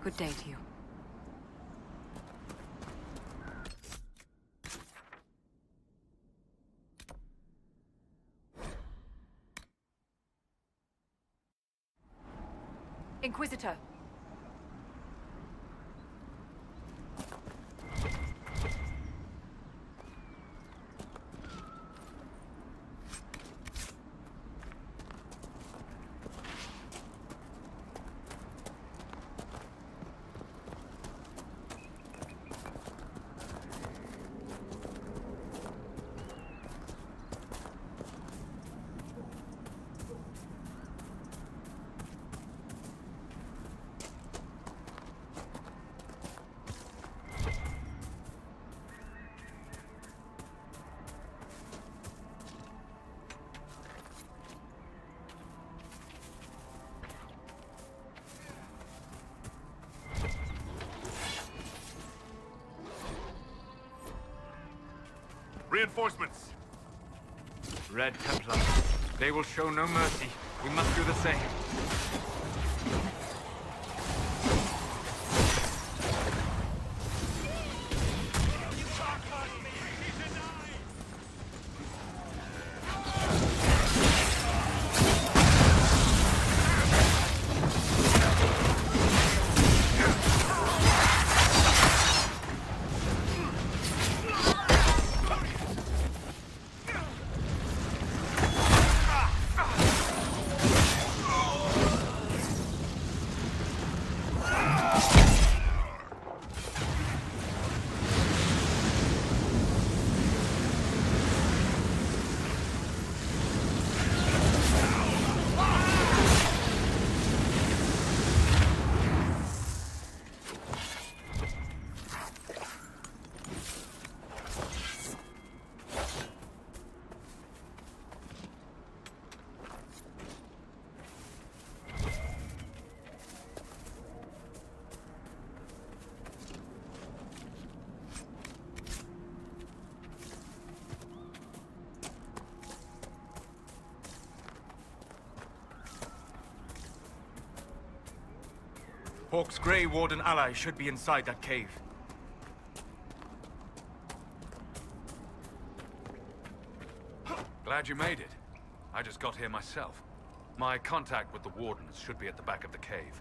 Good day to you. Inquisitor. Reinforcements! Red Templar. They will show no mercy. We must do the same. Hawk's Grey Warden ally should be inside that cave. Glad you made it. I just got here myself. My contact with the Wardens should be at the back of the cave.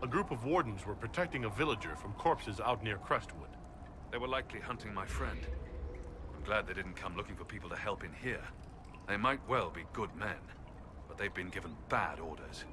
A group of Wardens were protecting a villager from corpses out near Crestwood. They were likely hunting my friend. I'm glad they didn't come looking for people to help in here. They might well be good men, but they've been given bad orders.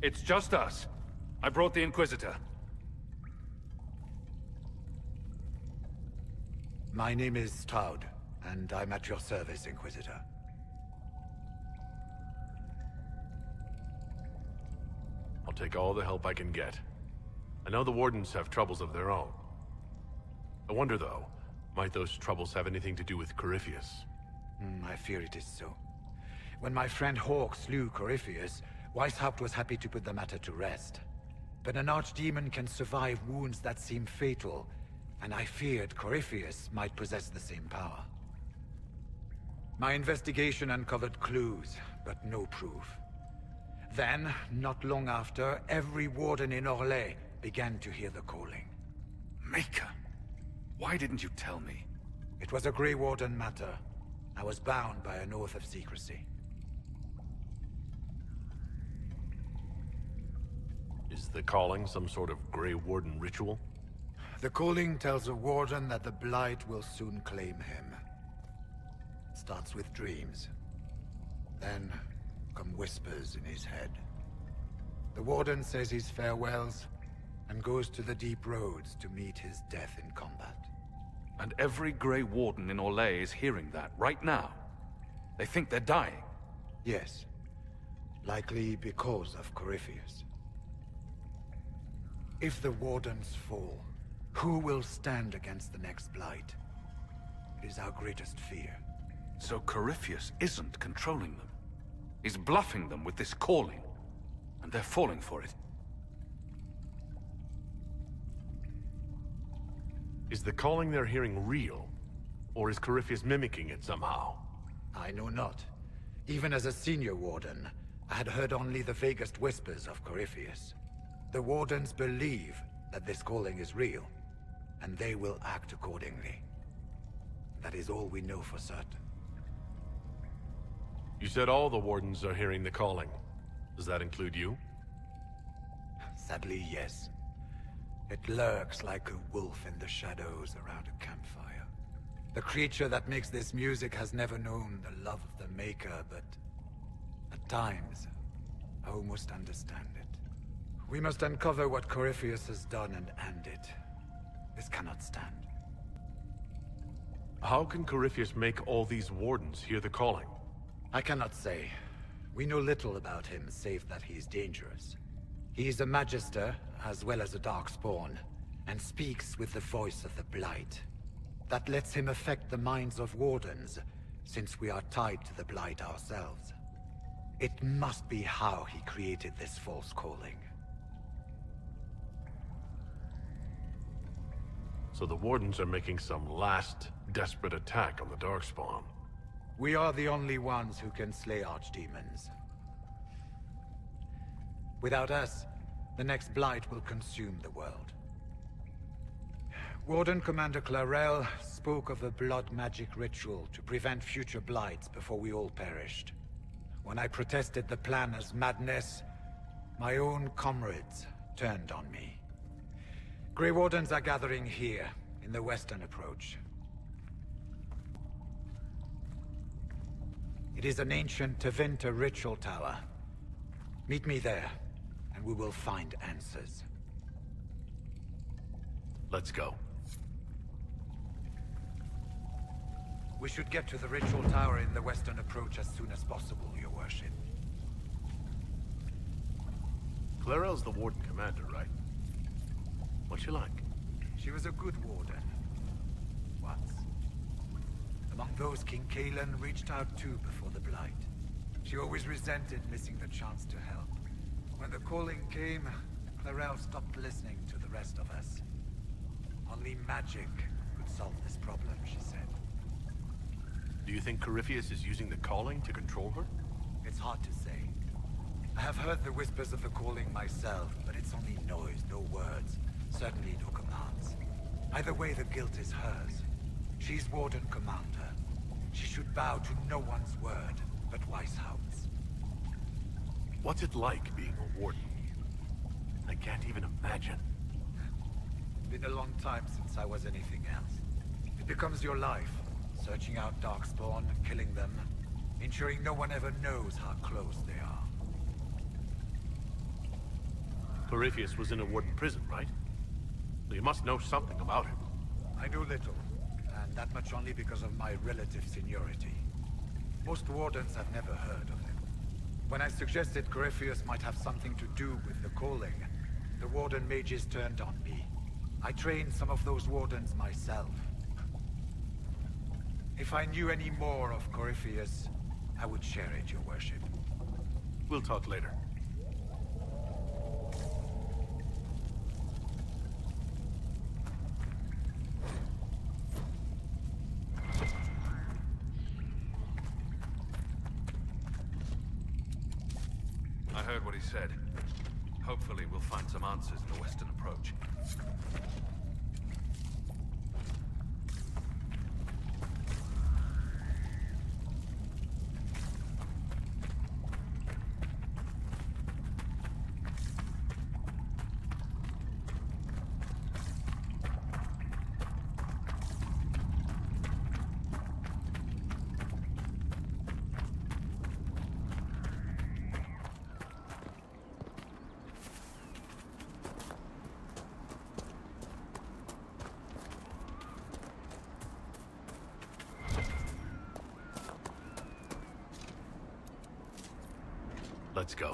It's just us. I brought the Inquisitor. My name is Toud, and I'm at your service, Inquisitor. I'll take all the help I can get. I know the Wardens have troubles of their own. I wonder, though, might those troubles have anything to do with Corypheus? I fear it is so. When my friend Hawk slew Corypheus, Weishaupt was happy to put the matter to rest. But an archdemon can survive wounds that seem fatal, and I feared Corypheus might possess the same power. My investigation uncovered clues, but no proof. Then, not long after, every warden in Orlais began to hear the calling. Maker! Why didn't you tell me? It was a Grey Warden matter. I was bound by an oath of secrecy. Is the calling some sort of Grey Warden ritual? The calling tells a warden that the Blight will soon claim him. Starts with dreams. Then come whispers in his head. The warden says his farewells and goes to the deep roads to meet his death in combat. And every Grey Warden in Orlais is hearing that right now. They think they're dying. Yes. Likely because of Corypheus. If the Wardens fall, who will stand against the next Blight? It is our greatest fear. So Corypheus isn't controlling them. He's bluffing them with this calling. And they're falling for it. Is the calling they're hearing real? Or is Corypheus mimicking it somehow? I know not. Even as a senior warden, I had heard only the vaguest whispers of Corypheus. The Wardens believe that this calling is real, and they will act accordingly. That is all we know for certain. You said all the Wardens are hearing the calling. Does that include you? Sadly, yes. It lurks like a wolf in the shadows around a campfire. The creature that makes this music has never known the love of the Maker, but at times, I almost understand it. We must uncover what Corypheus has done and end it. This cannot stand. How can Corypheus make all these Wardens hear the calling? I cannot say. We know little about him, save that he is dangerous. He is a Magister, as well as a Darkspawn, and speaks with the voice of the Blight. That lets him affect the minds of Wardens, since we are tied to the Blight ourselves. It must be how he created this false calling. So the Wardens are making some last, desperate attack on the Darkspawn. We are the only ones who can slay archdemons. Without us, the next Blight will consume the world. Warden Commander Clarel spoke of a blood magic ritual to prevent future Blights before we all perished. When I protested the plan as madness, my own comrades turned on me. Grey Wardens are gathering here, in the western approach. It is an ancient Tevinter ritual tower. Meet me there, and we will find answers. Let's go. We should get to the ritual tower in the western approach as soon as possible, Your Worship. Clarel's the Warden Commander, right? What's she like? She was a good warden. Once. Among those King Kalen reached out to before the Blight. She always resented missing the chance to help. When the calling came, Clarel stopped listening to the rest of us. Only magic could solve this problem, she said. Do you think Corypheus is using the calling to control her? It's hard to say. I have heard the whispers of the calling myself, but it's only noise, no words. Certainly no commands. Either way, the guilt is hers. She's Warden Commander. She should bow to no one's word, but Weishaupt's. What's it like being a Warden? I can't even imagine. Been a long time since I was anything else. It becomes your life. Searching out Darkspawn, killing them, ensuring no one ever knows how close they are. Corypheus was in a Warden prison, right? So you must know something about him. I know little, and that much only because of my relative seniority. Most Wardens have never heard of him. When I suggested Corypheus might have something to do with the calling, the Warden mages turned on me. I trained some of those Wardens myself. If I knew any more of Corypheus, I would share it, Your Worship. We'll talk later. I heard what he said. Hopefully we'll find some answers in the western approach. Let's go.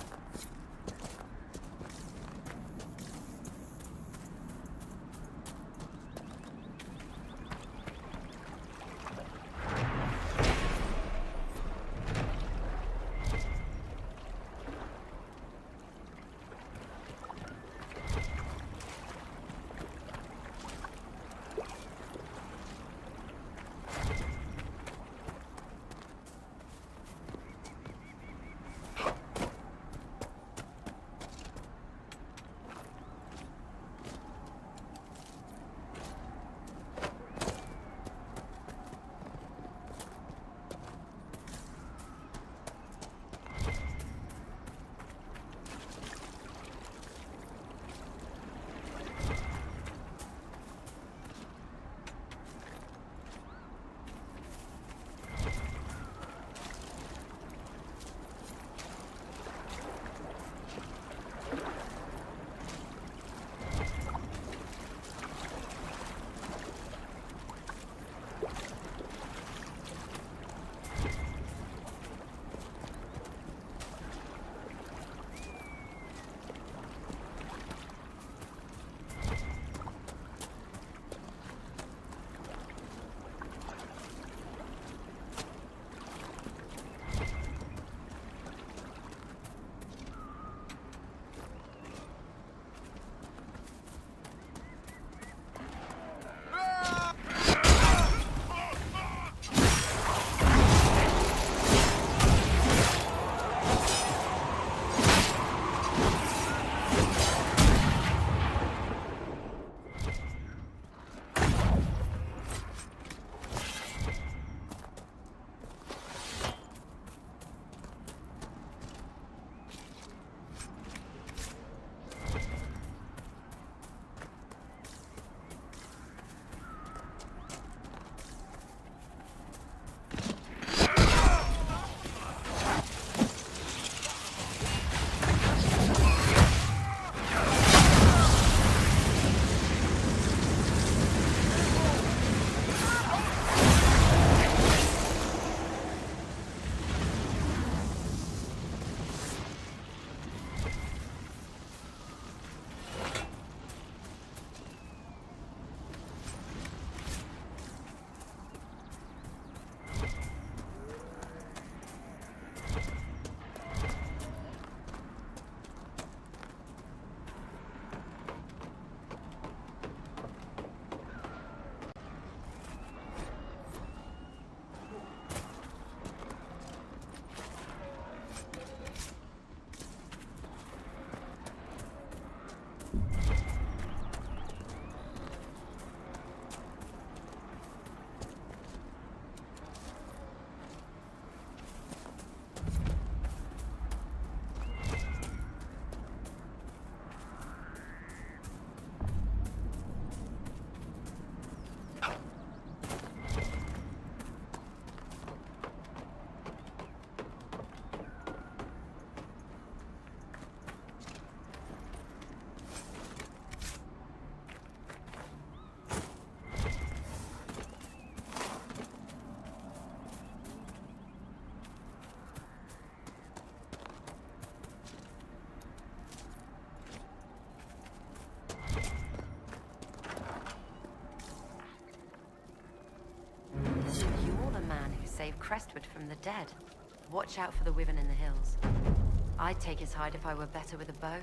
Save Crestwood from the dead. Watch out for the Wyvern in the hills. I'd take his hide if I were better with a bow.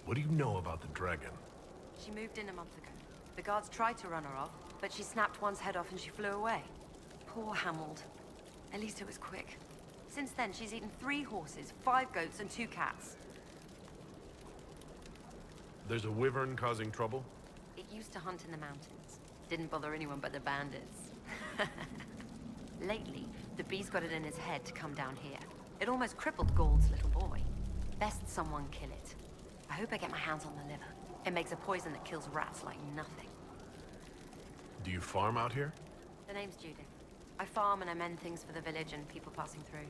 What do you know about the dragon? She moved in a month ago. The guards tried to run her off, but she snapped one's head off and she flew away. Poor Hamold. At least it was quick. Since then, she's eaten 3 horses, 5 goats, and 2 cats. There's a wyvern causing trouble? It used to hunt in the mountains. Didn't bother anyone but the bandits. Lately, the beast got it in his head to come down here. It almost crippled Gauld's little boy. Best someone kill it. I hope I get my hands on the liver. It makes a poison that kills rats like nothing. Do you farm out here? The name's Judith. I farm and I mend things for the village and people passing through.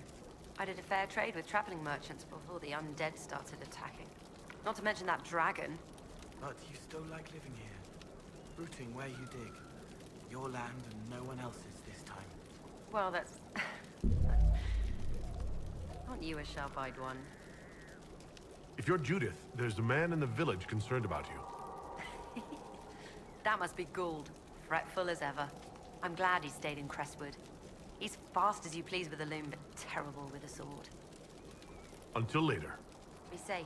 I did a fair trade with traveling merchants before the undead started attacking. Not to mention that dragon. But you still like living here, rooting where you dig. Your land and no one else's this time. Well, that's... Aren't you a sharp-eyed one? If you're Judith, there's a man in the village concerned about you. That must be Gould. Fretful as ever. I'm glad he stayed in Crestwood. He's fast as you please with a loom, but terrible with a sword. Until later. Be safe.